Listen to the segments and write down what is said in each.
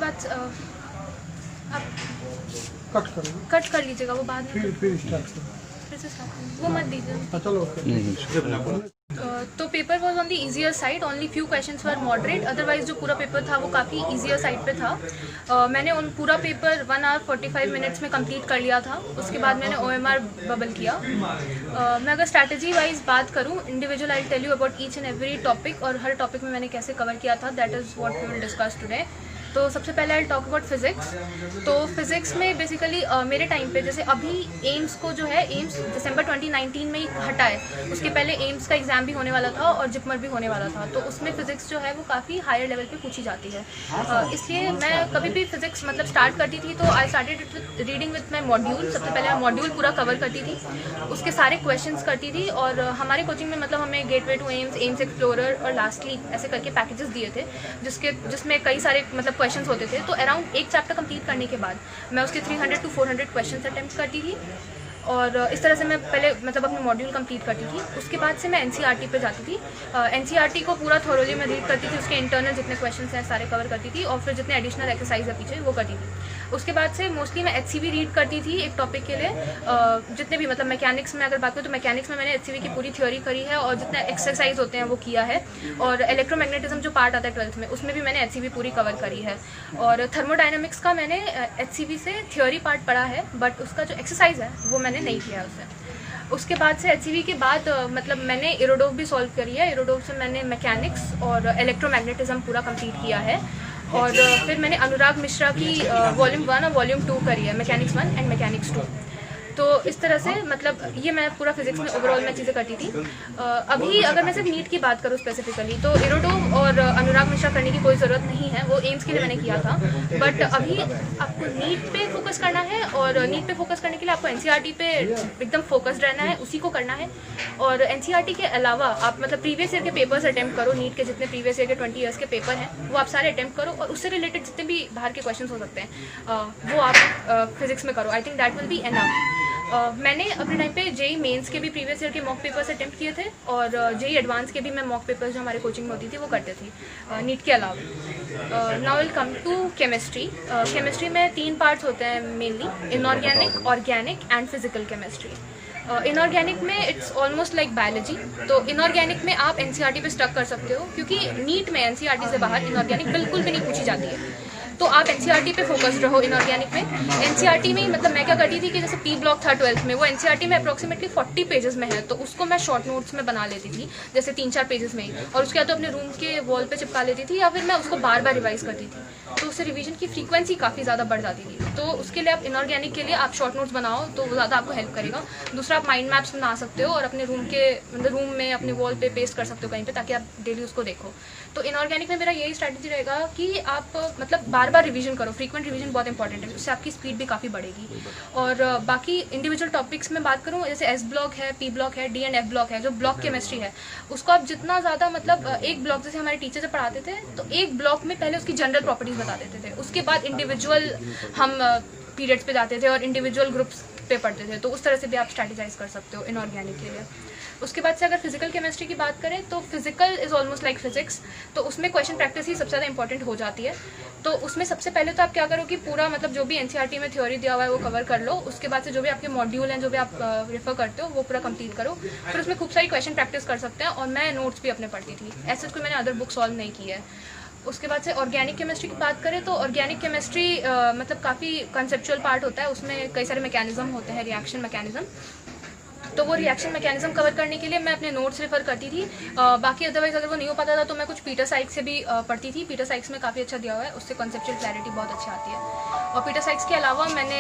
बाद आप कट कर लीजिएगा, वो बाद में फिर स्टार्ट फिर से स्टार्ट, वो मत दीजिए। चलो तो paper was on the easier side, only few questions were moderate, otherwise जो पूरा पेपर था वो काफ़ी ईजियर साइड पे था। मैंने उन पूरा पेपर 1 आवर 45 मिनट्स में कंप्लीट कर लिया था। उसके बाद मैंने OMR बबल किया। मैं अगर स्ट्रैटेजी वाइज बात करूँ, individual I tell you about each and every topic, और हर टॉपिक में मैंने कैसे कवर किया था, that is what we will discuss today. तो सबसे पहले आई टॉक अबाउट फिजिक्स। तो फिजिक्स में बेसिकली मेरे टाइम पे, जैसे अभी एम्स को जो है, एम्स दिसंबर 2019 में ही हटा है, उसके पहले एम्स का एग्ज़ाम भी होने वाला था और जिपमर भी होने वाला था। तो उसमें फिजिक्स जो है वो काफ़ी हायर लेवल पे पूछी जाती है। इसलिए मैं कभी भी फिजिक्स मतलब स्टार्ट करती थी तो I started reading with my module. सबसे पहले मैं मॉड्यूल पूरा कवर करती थी, उसके सारे क्वेश्चंस करती थी, और हमारे कोचिंग में मतलब हमें gateway to AIIMS, AIIMS explorer और लास्टली ऐसे करके पैकेजेस दिए थे, जिसमें कई सारे मतलब क्वेश्चंस होते थे। तो अराउंड एक चैप्टर कंप्लीट करने के बाद मैं उसके 300 to 400 क्वेश्चंस अटेम्प्ट करती थी, और इस तरह से मैं पहले मतलब अपने मॉड्यूल कंप्लीट करती थी। उसके बाद से मैं NCERT पे जाती थी। NCERT को पूरा थोरोली मैं रीड करती थी, उसके इंटरनल जितने क्वेश्चंस हैं सारे कवर करती थी, और फिर जितने एडिशनल एक्सरसाइज है पीछे वो करती थी। उसके बाद से मोस्टली मैं HCV रीड करती थी एक टॉपिक के लिए। जितने भी मतलब मैकेनिक्स में अगर बात करूँ तो मैकेनिक्स में मैंने HCV की पूरी थ्योरी करी है, और जितने एक्सरसाइज होते हैं वो किया है, और इलेक्ट्रोमैग्नेटिज्म जो पार्ट आता है 12th में, उसमें भी मैंने HCV पूरी कवर करी है। और थर्मोडायनामिक्स का मैंने HCV से थ्योरी पार्ट पढ़ा है, बट उसका जो एक्सरसाइज है वो मैंने नहीं किया उससे। उसके बाद से HCV के बाद मतलब मैंने एरोडोव भी सॉल्व करी है। एरोडोव से मैंने मैकेनिक्स और इलेक्ट्रोमैग्नेटिज्म पूरा कंप्लीट किया है, और फिर मैंने अनुराग मिश्रा की वॉल्यूम 1 और वॉल्यूम 2 करी है, मैकेनिक्स 1 एंड मैकेनिक्स 2। तो इस तरह से मतलब ये मैं पूरा फिजिक्स में ओवरऑल मैं चीज़ें करती थी। अभी अगर मैं सिर्फ नीट की बात करूँ स्पेसिफिकली, तो एरोडोव और अनुराग मिश्रा करने की कोई ज़रूरत नहीं है, वो एम्स के लिए मैंने किया था। बट अभी आपको नीट पे फोकस करना है, और नीट पे फोकस करने के लिए आपको NCERT पे एकदम फोकस्ड रहना है, उसी को करना है। और NCERT के अलावा आप मतलब प्रीवियस ईयर के पेपर्स अटैम्प्ट करो, नीट के जितने प्रीवियस ईयर के 20 ईयर्स के पेपर हैं वो आप सारे अटैम्प्ट करो, और उससे रिलेटेड जितने भी बाहर के क्वेश्चन हो सकते हैं वो आप फिजिक्स में करो। I think that will be enough. मैंने अपने टाइम पे JEE मेंस के भी प्रीवियस ईयर के मॉक पेपर्स अटेम्प्ट किए थे, और JEE एडवांस के भी मैं मॉक पेपर्स जो हमारे कोचिंग में होती थी वो करते थे नीट के अलावा। Now will come to chemistry. Chemistry में 3 पार्ट्स होते हैं mainly, inorganic, organic and physical chemistry. Inorganic में इट्स ऑलमोस्ट लाइक बायोलॉजी। तो इनऑर्गेनिक में आप NCERT पे स्टक कर सकते हो, क्योंकि नीट में NCERT से बाहर इनऑर्गेनिक बिल्कुल भी नहीं पूछी जाती है। तो आप NCERT पे फोकस्ड रहो इनऑर्गेनिक में। NCERT में मतलब मैं क्या करती थी कि जैसे P ब्लॉक था 12th में, वो NCERT में अप्रोक्सीमेटली 40 पेजेस में है, तो उसको मैं शॉर्ट नोट्स में बना लेती थी, जैसे 3-4 पेजेस में ही, और उसके बाद तो अपने रूम के वॉल पे चिपका लेती थी, या फिर मैं उसको बार बार रिवाइज करती थी। तो उससे रिवीजन की फ्रीक्वेंसी काफ़ी ज़्यादा बढ़ जाती थी। तो उसके लिए आप इनऑर्गेनिक के लिए आप शॉर्ट नोट्स बनाओ, तो वो ज़्यादा आपको हेल्प करेगा। दूसरा, आप माइंड मैप्स बना सकते हो और अपने रूम के मतलब रूम में अपने वॉल पे पेस्ट कर सकते हो कहीं पे, ताकि आप डेली उसको देखो। तो इनऑर्गेनिक में मेरा यही स्ट्रैटेजी रहेगा कि आप मतलब बार बार रिवीजन करो, फ्रीक्वेंट रिवीजन बहुत इंपॉर्टेंट है, उससे आपकी स्पीड भी काफ़ी बढ़ेगी। और बाकी इंडिविजुअल टॉपिक्स में बात करूँ, जैसे S ब्लॉक है, P ब्लॉक है, D एंड F ब्लॉक है, जो ब्लॉक केमिस्ट्री है, उसको आप जितना ज़्यादा मतलब एक ब्लॉक, जैसे हमारे टीचर जब पढ़ाते थे तो एक ब्लॉक में पहले उसकी जनरल प्रॉपर्टीज बता देते थे, उसके बाद इंडिविजुअल हम पीरियड्स पे जाते थे और इंडिविजुअल ग्रुप्स पे पढ़ते थे। तो उस तरह से भी आप स्ट्रैटेजाइज कर सकते हो इनऑर्गेनिक के लिए। उसके बाद से अगर फिजिकल केमिस्ट्री की बात करें, तो physical is almost like physics. तो उसमें क्वेश्चन प्रैक्टिस ही सबसे ज़्यादा इंपॉर्टेंट हो जाती है। तो उसमें सबसे पहले तो आप क्या करो कि पूरा मतलब जो भी NCERT में थ्योरी दिया हुआ है वो कवर कर लो। उसके बाद से जो भी आपके मॉड्यूल हैं, जो भी आप रेफर करते हो, वो पूरा कंप्लीट करो। फिर उसमें खूब सारी क्वेश्चन प्रैक्टिस कर सकते हैं, और मैं नोट्स भी अपने पढ़ती थी, ऐसे कोई मैंने अदर बुक सॉल्व नहीं की है। उसके बाद से ऑर्गेनिक केमिस्ट्री की बात करें, तो ऑर्गेनिक केमिस्ट्री मतलब काफ़ी कंसेप्चुअल पार्ट होता है, उसमें कई सारे मैकेनिज्म होते हैं, रिएक्शन मैकेनिज्म। तो वो रिएक्शन मैकेनिज्म कवर करने के लिए मैं अपने नोट्स रेफर करती थी। बाकी अदरवाइज अगर वो नहीं हो पाता था तो मैं कुछ पीटर साइक्स से भी पढ़ती थी। पीटर साइक्स में काफ़ी अच्छा दिया हुआ है, उससे कॉन्सेप्चुअल क्लैरिटी बहुत अच्छी आती है। और पीटर साइक्स के अलावा मैंने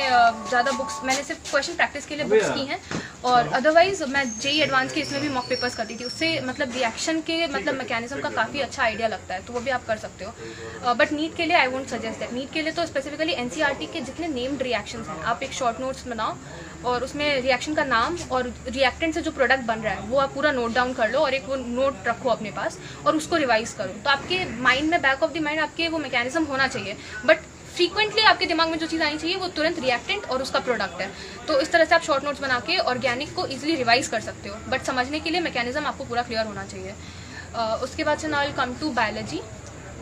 ज़्यादा बुक्स, मैंने सिर्फ क्वेश्चन प्रैक्टिस के लिए बुक्स की हैं, और अदरवाइज मैं JEE एडवांस के इसमें भी मॉक पेपर्स करती थी। उससे मतलब रिएक्शन के मतलब मैकेनिज्म का काफ़ी अच्छा आइडिया लगता है, तो वो भी आप कर सकते हो। बट नीट के लिए I won't suggest that. NEET के लिए तो स्पेसिफिकली NCERT के जितने नेम्ड रिएक्शंस हैं, आप एक शॉर्ट नोट्स बनाओ, और उसमें रिएक्शन का नाम और रिएक्टेंट से जो प्रोडक्ट बन रहा है वो आप पूरा नोट डाउन कर लो, और एक वो नोट रखो अपने पास, और उसको रिवाइज करो। तो आपके माइंड में, बैक ऑफ द माइंड आपके वो मैकेनिज्म होना चाहिए, बट फ्रीक्वेंटली आपके दिमाग में जो चीज़ आनी चाहिए वो तुरंत रिएक्टेंट और उसका प्रोडक्ट है। तो इस तरह से आप शॉर्ट नोट्स बना के ऑर्गेनिक को इजीली रिवाइज कर सकते हो, बट समझने के लिए मैकेनिज्म आपको पूरा क्लियर होना चाहिए। उसके बाद से now will come to biology.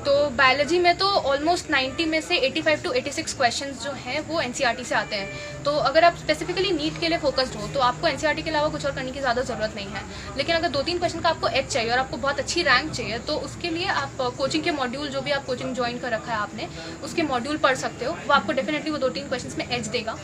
तो बायोलॉजी में तो ऑलमोस्ट 90 में से 85 टू 86 क्वेश्चंस जो हैं वो एनसीईआरटी से आते हैं। तो अगर आप स्पेसिफिकली नीट के लिए फोकस्ड हो तो आपको एनसीईआरटी के अलावा कुछ और करने की ज़्यादा ज़रूरत नहीं है। लेकिन अगर 2-3 क्वेश्चन का आपको एच चाहिए और आपको बहुत अच्छी रैंक चाहिए तो उसके लिए आप कोचिंग के मॉड्यूल, जो भी आप कोचिंग ज्वाइन कर रखा है आपने, उसके मॉड्यूल पढ़ सकते हो। वो आपको डेफिनेटली वो 2-3 क्वेश्चन में एच देगा।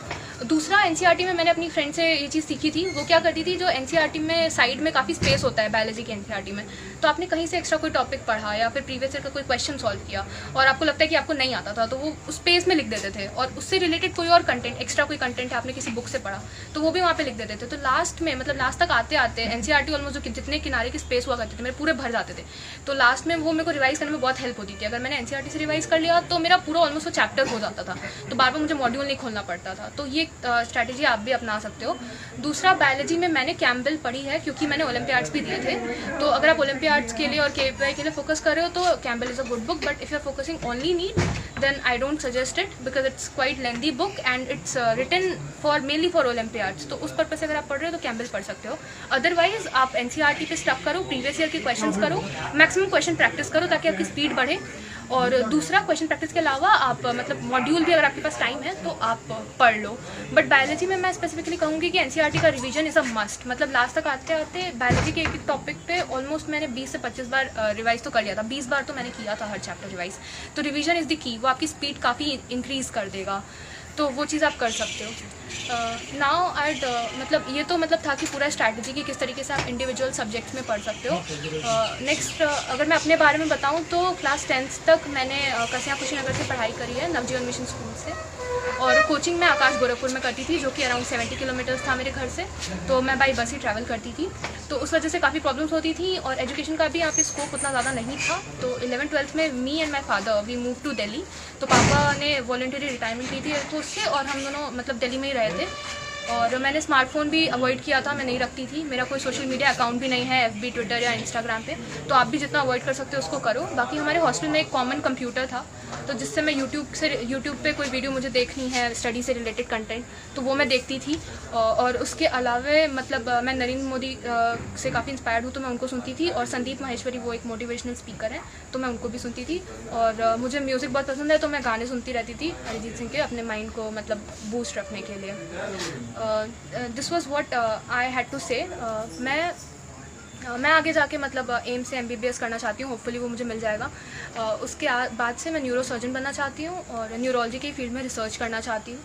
दूसरा, एनसीईआरटी में मैंने अपनी फ्रेंड से ये चीज़ सीखी थी। वो क्या करती थी, जो एनसीईआरटी में साइड में काफ़ी स्पेस होता है बायोलॉजी के एनसीईआरटी में, तो आपने कहीं से एक्स्ट्रा कोई टॉपिक पढ़ा या फिर प्रीवियस ईयर का कोई क्वेश्चन सॉल्व किया और आपको लगता है कि आपको नहीं आता था, तो वो उस पेज में लिख देते थे और उससे रिलेटेड कोई और कंटेंट, एक्स्ट्रा कोई कंटेंट है आपने किसी बुक से पढ़ा तो वो भी वहाँ पे लिख देते थे। तो लास्ट में, मतलब लास्ट तक आते आते एनसीईआरटी ऑलमोस्ट जो जितने किनारे की स्पेस हुआ करते थे मेरे पूरे भर जाते थे। तो लास्ट में वो मेरे को रिवाइज करने में बहुत हेल्प होती थी। अगर मैंने एनसीईआरटी से रिवाइज कर लिया तो मेरा पूरा ऑलमोस्ट वो चैप्टर हो जाता था, तो बार बार मुझे मॉड्यूल नहीं खोलना पड़ता था। तो ये स्ट्रैटेजी आप भी अपना सकते हो। दूसरा, बायोलॉजी में मैंने कैम्पबेल पढ़ी है क्योंकि मैंने ओलंपियाड्स भी दिए थे। तो अगर आप ओलंपियाड्स के लिए और केपीआई के लिए फोकस कर रहे हो तो Campbell is a good book, but if you are focusing only NEET then I don't suggest it because it's quite lengthy book and it's written for mainly for Olympiads। तो उस purpose से अगर आप पढ़ रहे हो तो कैम्पबेल पढ़ सकते हो। अदरवाइज आप एनसीईआरटी पे स्टक करो, प्रीवियस ईयर के क्वेश्चंस करो, मैक्सिमम क्वेश्चन प्रैक्टिस करो ताकि आपकी स्पीड बढ़े। और दूसरा, क्वेश्चन प्रैक्टिस के अलावा आप मतलब मॉड्यूल भी अगर आपके पास टाइम है तो आप पढ़ लो। बट बायोलॉजी में मैं स्पेसिफिकली कहूँगी कि एनसीईआरटी का रिवीजन इज़ अ मस्ट। मतलब लास्ट तक आते आते बायोलॉजी के एक टॉपिक पे ऑलमोस्ट मैंने 20 से 25 बार रिवाइज तो कर लिया था। 20 बार तो मैंने किया था हर चैप्टर रिवाइज। तो रिवीजन इज़ द की, वो आपकी स्पीड काफ़ी इंक्रीज़ कर देगा, तो वो चीज़ आप कर सकते हो। नाउ एट मतलब ये तो मतलब था कि पूरा स्ट्रैटेजी की किस तरीके से आप इंडिविजुअल सब्जेक्ट्स में पढ़ सकते हो। नेक्स्ट, अगर मैं अपने बारे में बताऊं तो क्लास 10th तक मैंने कसिया कुशीनगर से पढ़ाई करी है, नवजीवन मिशन स्कूल से। और कोचिंग मैं आकाश गोरखपुर में करती थी जो कि अराउंड 70 किलोमीटर्स था मेरे घर से। तो मैं बाई बस ही ट्रैवल करती थी, तो उस वजह से काफ़ी प्रॉब्लम्स होती थी और एजुकेशन का भी यहाँ पे स्कोप उतना ज़्यादा नहीं था। तो 11th-12th में me and my father we move to Delhi. तो पापा ने वॉलंटरी रिटायरमेंट ली थी एयरफोर्स से और हम दोनों मतलब दिल्ली में ही रहे थे। और मैंने स्मार्टफोन भी अवॉइड किया था, मैं नहीं रखती थी। मेरा कोई सोशल मीडिया अकाउंट भी नहीं है FB, ट्विटर या इंस्टाग्राम पे। तो आप भी जितना अवॉइड कर सकते हो उसको करो। बाकी हमारे हॉस्टल में एक कॉमन कंप्यूटर था, तो जिससे मैं यूट्यूब पे कोई वीडियो मुझे देखनी है स्टडी से रिलेटेड कंटेंट तो वो मैं देखती थी। और उसके अलावा मतलब मैं नरेंद्र मोदी से काफ़ी इंस्पायर्ड हूँ तो मैं उनको सुनती थी। और संदीप माहेश्वरी वो एक मोटिवेशनल स्पीकर है तो मैं उनको भी सुनती थी। और मुझे म्यूज़िक बहुत पसंद है तो मैं गाने सुनती रहती थी अरिजीत सिंह के, अपने माइंड को मतलब बूस्ट रखने के लिए। This was what I had to say. मैं आगे जाके मतलब एम से MBBS करना चाहती हूँ, होपफुली वो मुझे मिल जाएगा। उसके बाद से मैं न्यूरो सर्जन बनना चाहती हूँ और न्यूरोलॉजी की फील्ड में रिसर्च करना चाहती हूँ।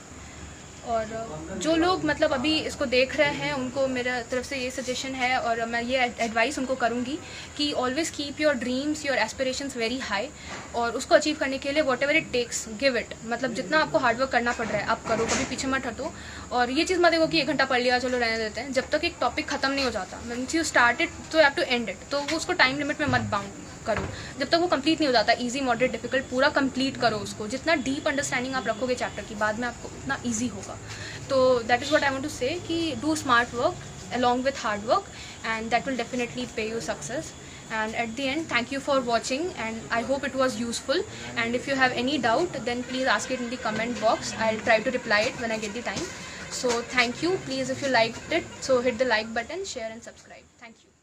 और जो लोग मतलब अभी इसको देख रहे हैं उनको मेरा तरफ से ये सजेशन है और मैं ये एडवाइस उनको करूँगी कि always keep your dreams, your aspirations very high और उसको अचीव करने के लिए whatever it takes give it. मतलब जितना आपको हार्डवर्क करना पड़ रहा है आप करो, कभी पीछे मत हटो। और ये चीज़ मत देखो कि 1 घंटा पढ़ लिया चलो रहने देते हैं। जब तक एक टॉपिक ख़त्म नहीं हो जाता, मीन्स यू स्टार्ट इट तो you have to end it, तो वो उसको टाइम लिमिट में मत बाउंड करो। जब तक वो कंप्लीट नहीं हो जाता, इजी, मॉडरेट, डिफिकल्ट, पूरा कंप्लीट करो उसको। जितना डीप अंडरस्टैंडिंग आप रखोगे चैप्टर की, बाद में आपको उतना ईजी होगा। तो that is what I want to say कि do smart work along with hard work and that will definitely pay you success. And at the end, thank you for watching and I hope it was useful. And if you have any doubt then please ask it in the comment box. I'll try to reply it when I get the time. So thank you. Please, if you liked it, so hit the like button, share and subscribe. Thank you.